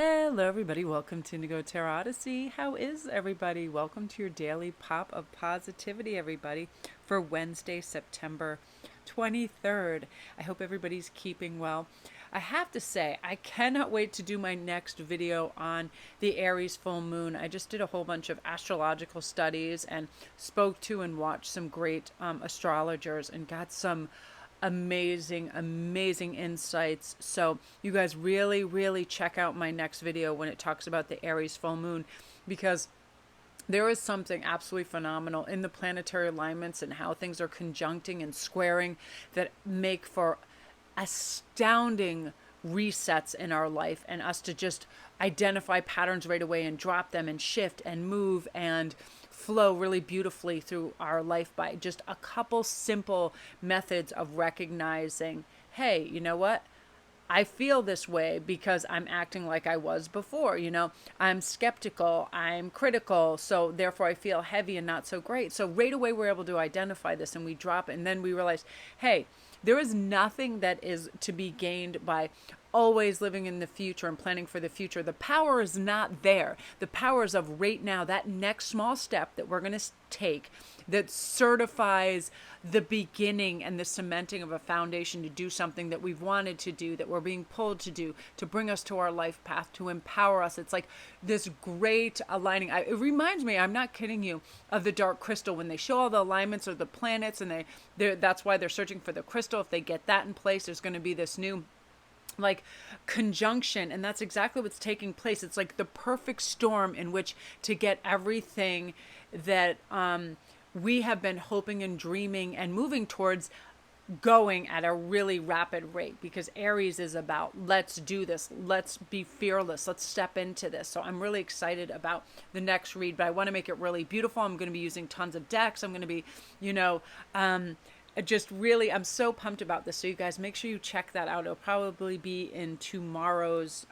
Hello, everybody. Welcome to Indigo Tarot Odyssey. How is everybody? Welcome to your daily pop of positivity, everybody, for Wednesday, September 23rd. I hope everybody's keeping well. I have to say, I cannot wait to do my next video on the Aries full moon. I just did a whole bunch of astrological studies and spoke to and watched some great astrologers and got some amazing insights. So you guys really check out my next video when it talks about the Aries full moon, because there is something absolutely phenomenal in the planetary alignments and how things are conjuncting and squaring that make for astounding resets in our life, and us to just identify patterns right away and drop them and shift and move and flow really beautifully through our life by just a couple simple methods of recognizing, hey, you know what? I feel this way because I'm acting like I was before. I'm skeptical, I'm critical, so therefore I feel heavy and not so great. So right away we're able to identify this and we drop it, and then we realize, hey, there is nothing that is to be gained by always living in the future and planning for the future. The power is not there. The power is of right now, that next small step that we're going to take that certifies the beginning and the cementing of a foundation to do something that we've wanted to do, that we're being pulled to do, to bring us to our life path, to empower us. It's like this great aligning. It reminds me, I'm not kidding you, of the dark crystal when they show all the alignments of the planets, and that's why they're searching for the crystal. If they get that in place, there's going to be this new conjunction, and that's exactly what's taking place. It's like the perfect storm in which to get everything that we have been hoping and dreaming and moving towards going at a really rapid rate, because Aries is about, let's do this, let's be fearless, let's step into this. So I'm really excited about the next read, but I want to make it really beautiful. I'm going to be using tons of decks. I'm going to be, I'm so pumped about this. So you guys, make sure you check that out. It'll probably be in tomorrow's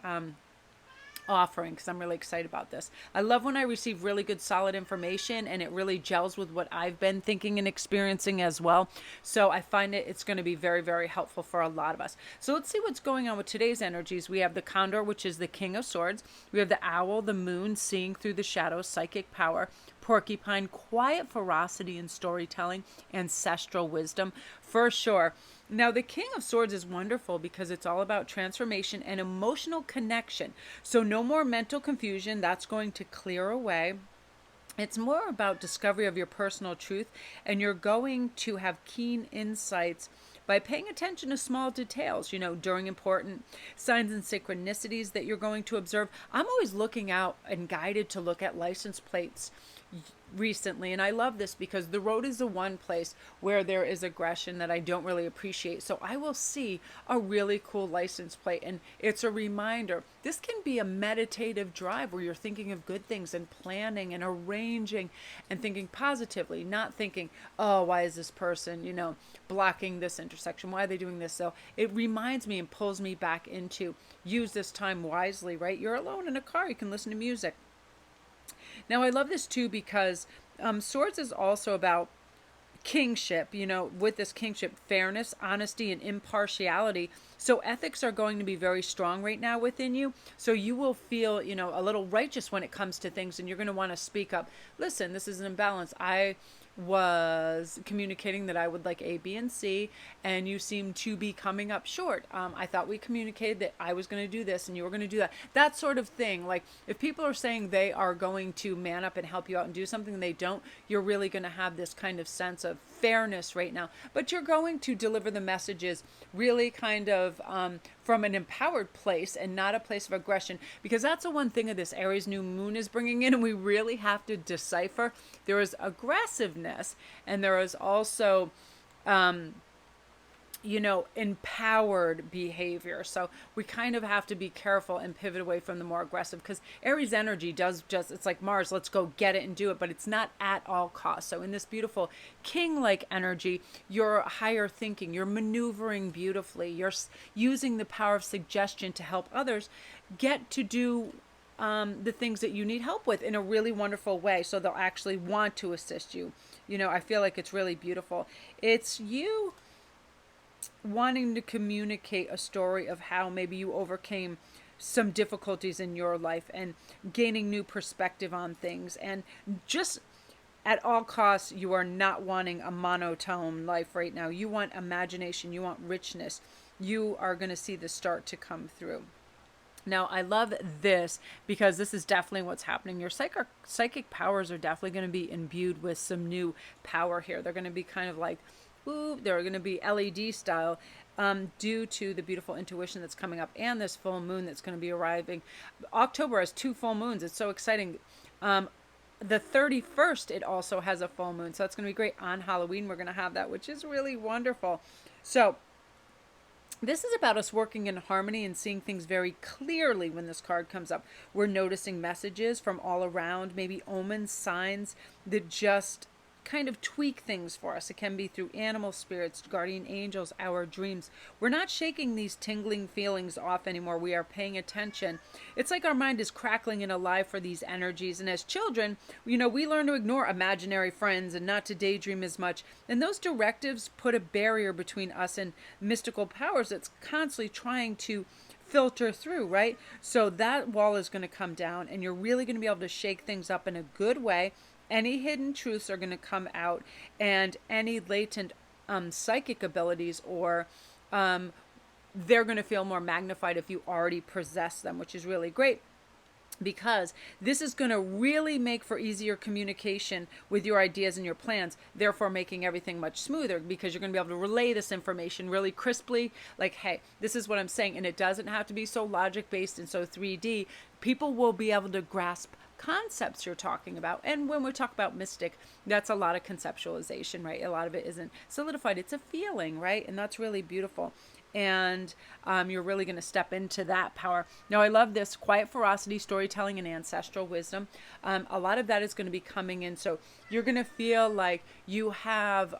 offering, because I'm really excited about this. I love when I receive really good solid information and it really gels with what I've been thinking and experiencing as well. So I find it's going to be very helpful for a lot of us. So let's see what's going on with today's energies. We have the Condor, which is the King of Swords. We have the Owl, the Moon, seeing through the shadows, psychic power. Porcupine, quiet ferocity and storytelling, ancestral wisdom, for sure. Now, the King of Swords is wonderful because it's all about transformation and emotional connection. So no more mental confusion. That's going to clear away. It's more about discovery of your personal truth, and you're going to have keen insights by paying attention to small details, during important signs and synchronicities that you're going to observe. I'm always looking out and guided to look at license plates recently, and I love this because the road is the one place where there is aggression that I don't really appreciate. So I will see a really cool license plate, and it's a reminder. This can be a meditative drive where you're thinking of good things and planning and arranging and thinking positively, not thinking, oh, why is this person blocking this intersection, why are they doing this? So it reminds me and pulls me back into use this time wisely, right? You're alone in a car, you can listen to music. Now, I love this too because Swords is also about kingship, with this kingship, fairness, honesty, and impartiality. So ethics are going to be very strong right now within you. So you will feel, a little righteous when it comes to things, and you're going to want to speak up. Listen, this is an imbalance. I was communicating that I would like A, B, and C, and you seem to be coming up short. I thought we communicated that I was going to do this and you were going to do that. That sort of thing. Like, if people are saying they are going to man up and help you out and do something and they don't, you're really going to have this kind of sense of fairness right now. But you're going to deliver the messages really kind of from an empowered place and not a place of aggression, because that's the one thing of this Aries new moon is bringing in, and we really have to decipher. There is aggressiveness, and there is also empowered behavior. So we kind of have to be careful and pivot away from the more aggressive, because Aries energy it's like Mars, let's go get it and do it, but it's not at all costs. So in this beautiful king-like energy, you're higher thinking, you're maneuvering beautifully, you're using the power of suggestion to help others get to do the things that you need help with in a really wonderful way, so they'll actually want to assist you. I feel like it's really beautiful. It's you wanting to communicate a story of how maybe you overcame some difficulties in your life and gaining new perspective on things. And just at all costs, you are not wanting a monotone life right now. You want imagination, you want richness. You are going to see the start to come through. Now, I love this because this is definitely what's happening. Your psychic powers are definitely going to be imbued with some new power here. They're going to be kind of like, ooh, they're going to be LED style, due to the beautiful intuition that's coming up and this full moon that's going to be arriving. October has 2 full moons. It's so exciting. The 31st, it also has a full moon. So it's going to be great. On Halloween, we're going to have that, which is really wonderful. So this is about us working in harmony and seeing things very clearly when this card comes up. We're noticing messages from all around, maybe omens, signs that just kind of tweak things for us. It can be through animal spirits, guardian angels, our dreams. We're not shaking these tingling feelings off anymore. We are paying attention. It's like our mind is crackling and alive for these energies. And as children, we learn to ignore imaginary friends and not to daydream as much. And those directives put a barrier between us and mystical powers that's constantly trying to filter through, right? So that wall is going to come down, and you're really going to be able to shake things up in a good way. Any hidden truths are going to come out, and any latent psychic abilities, or they're going to feel more magnified if you already possess them, which is really great, because this is going to really make for easier communication with your ideas and your plans, therefore making everything much smoother, because you're going to be able to relay this information really crisply, like, hey, this is what I'm saying. And it doesn't have to be so logic based and so 3D. People will be able to grasp concepts you're talking about. And when we talk about mystic, that's a lot of conceptualization, right? A lot of it isn't solidified. It's a feeling, right? And that's really beautiful. And you're really going to step into that power. Now, I love this quiet ferocity, storytelling, and ancestral wisdom. A lot of that is going to be coming in. So you're going to feel like you have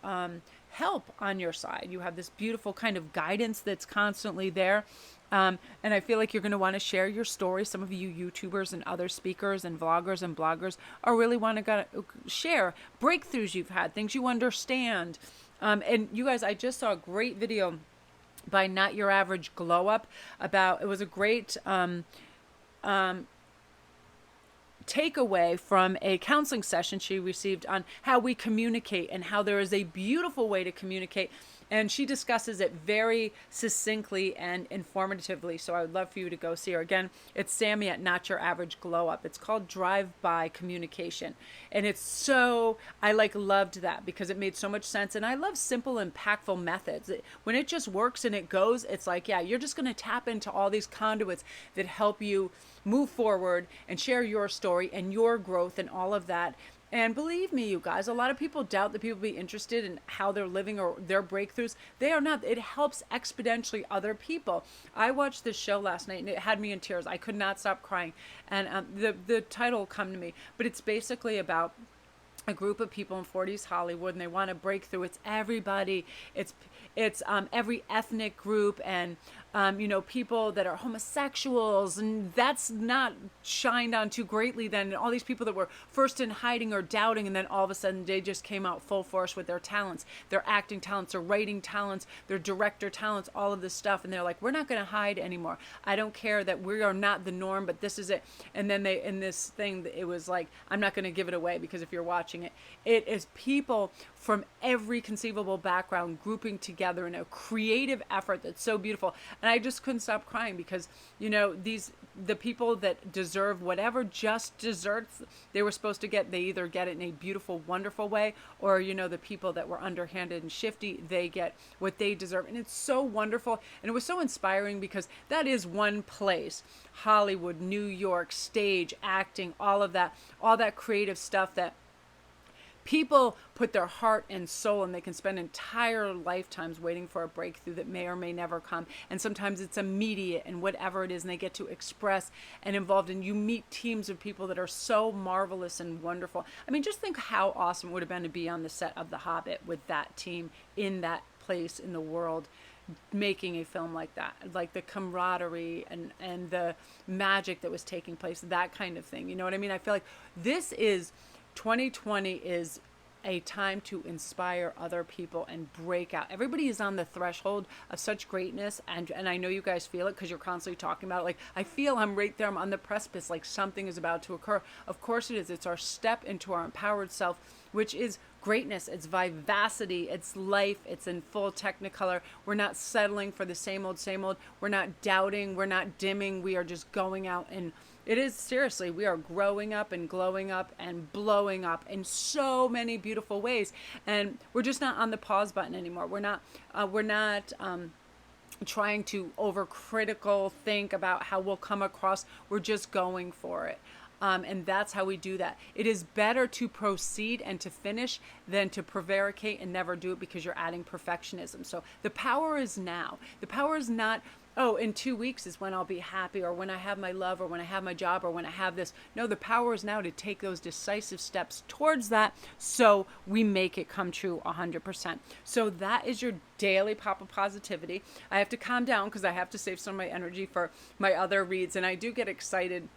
help on your side. You have this beautiful kind of guidance that's constantly there. And I feel like you're going to want to share your story. Some of you YouTubers and other speakers and vloggers and bloggers are really want to share breakthroughs you've had, things you understand. And you guys, I just saw a great video by Not Your Average Glow Up about, it was a great takeaway from a counseling session she received on how we communicate and how there is a beautiful way to communicate. And she discusses it very succinctly and informatively. So I would love for you to go see her. Again, it's Sammy at Not Your Average Glow Up. It's called Drive-By Communication. And it's so, I loved that because it made so much sense. And I love simple, impactful methods. When it just works and it goes, it's like, yeah, you're just going to tap into all these conduits that help you move forward and share your story and your growth and all of that. And believe me, you guys, a lot of people doubt that people be interested in how they're living or their breakthroughs. They are not. It helps exponentially other people. I watched this show last night and it had me in tears. I could not stop crying. And the title will come to me. But it's basically about a group of people in 40s Hollywood, and they want to break through. It's everybody. It's every ethnic group, and people that are homosexuals, and that's not shined on too greatly then. And all these people that were first in hiding or doubting, and then all of a sudden they just came out full force with their talents, their acting talents, their writing talents, their director talents, all of this stuff. And they're like, we're not going to hide anymore. I don't care that we are not the norm, but this is it. And then they, in this thing, it was like, I'm not going to give it away, because if you're watching it, it is people from every conceivable background grouping together in a creative effort that's so beautiful. And I just couldn't stop crying because, the people that deserve whatever just desserts they were supposed to get, they either get it in a beautiful, wonderful way, or, the people that were underhanded and shifty, they get what they deserve. And it's so wonderful. And it was so inspiring because that is one place, Hollywood, New York, stage, acting, all that creative stuff that people put their heart and soul, and they can spend entire lifetimes waiting for a breakthrough that may or may never come. And sometimes it's immediate and whatever it is, and they get to express and involved. And you meet teams of people that are so marvelous and wonderful. I mean, just think how awesome it would have been to be on the set of The Hobbit with that team in that place in the world, making a film like that, like the camaraderie and the magic that was taking place, that kind of thing. You know what I mean? I feel like this is 2020 is a time to inspire other people and break out. Everybody is on the threshold of such greatness, and I know you guys feel it because you're constantly talking about it. Like, I feel I'm right there, I'm on the precipice, like something is about to occur. Of course it is. It's our step into our empowered self, which is greatness, it's vivacity, it's life, it's in full technicolor. We're not settling for the same old, same old. We're not doubting, we're not dimming. We are just going out, and it is seriously, we are growing up and glowing up and blowing up in so many beautiful ways. And we're just not on the pause button anymore. We're not trying to overcritical think about how we'll come across. We're just going for it. And that's how we do that. It is better to proceed and to finish than to prevaricate and never do it because you're adding perfectionism. So the power is now. The power is not, oh, in 2 weeks is when I'll be happy, or when I have my love, or when I have my job, or when I have this. No, the power is now to take those decisive steps towards that so we make it come true 100%. So that is your daily pop of positivity. I have to calm down because I have to save some of my energy for my other reads, and I do get excited.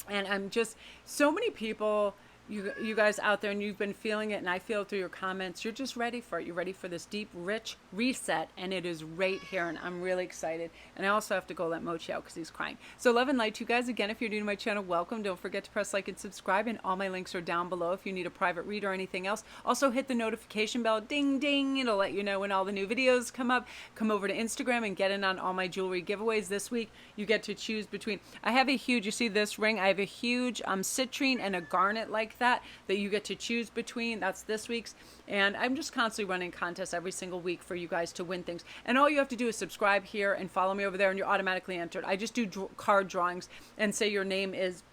And I'm just, so many people, you guys out there, and you've been feeling it, and I feel it through your comments. You're just ready for it. You're ready for this deep, rich reset, and it is right here, and I'm really excited. And I also have to go let Mochi out because he's crying. So love and light to you guys. Again, if you're new to my channel, welcome. Don't forget to press like and subscribe, and all my links are down below if you need a private read or anything else. Also hit the notification bell, ding, ding. It'll let you know when all the new videos come up. Come over to Instagram and get in on all my jewelry giveaways. This week, you get to choose between, I have a huge, you see this ring? I have a huge citrine and a garnet like that you get to choose between. That's this week's, and I'm just constantly running contests every single week for you guys to win things. And all you have to do is subscribe here and follow me over there, and you're automatically entered. I just do card drawings and say your name is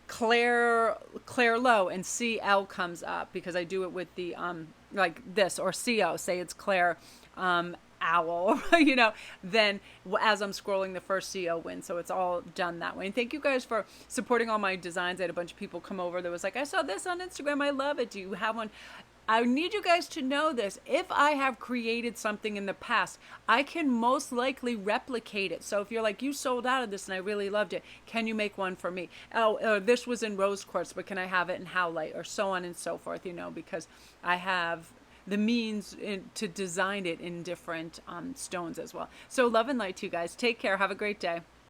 Claire Lowe, and CL comes up because I do it with the like this, or CO, say it's Claire Owl, then as I'm scrolling, the first CO wins. So it's all done that way. And thank you guys for supporting all my designs. I had a bunch of people come over that was like, I saw this on Instagram, I love it, do you have one? I need you guys to know this. If I have created something in the past, I can most likely replicate it. So if you're like, you sold out of this and I really loved it, can you make one for me? Oh, this was in rose quartz, but can I have it in howlite, or so on and so forth, because I have the means to design it in different stones as well. So love and light to you guys. Take care. Have a great day.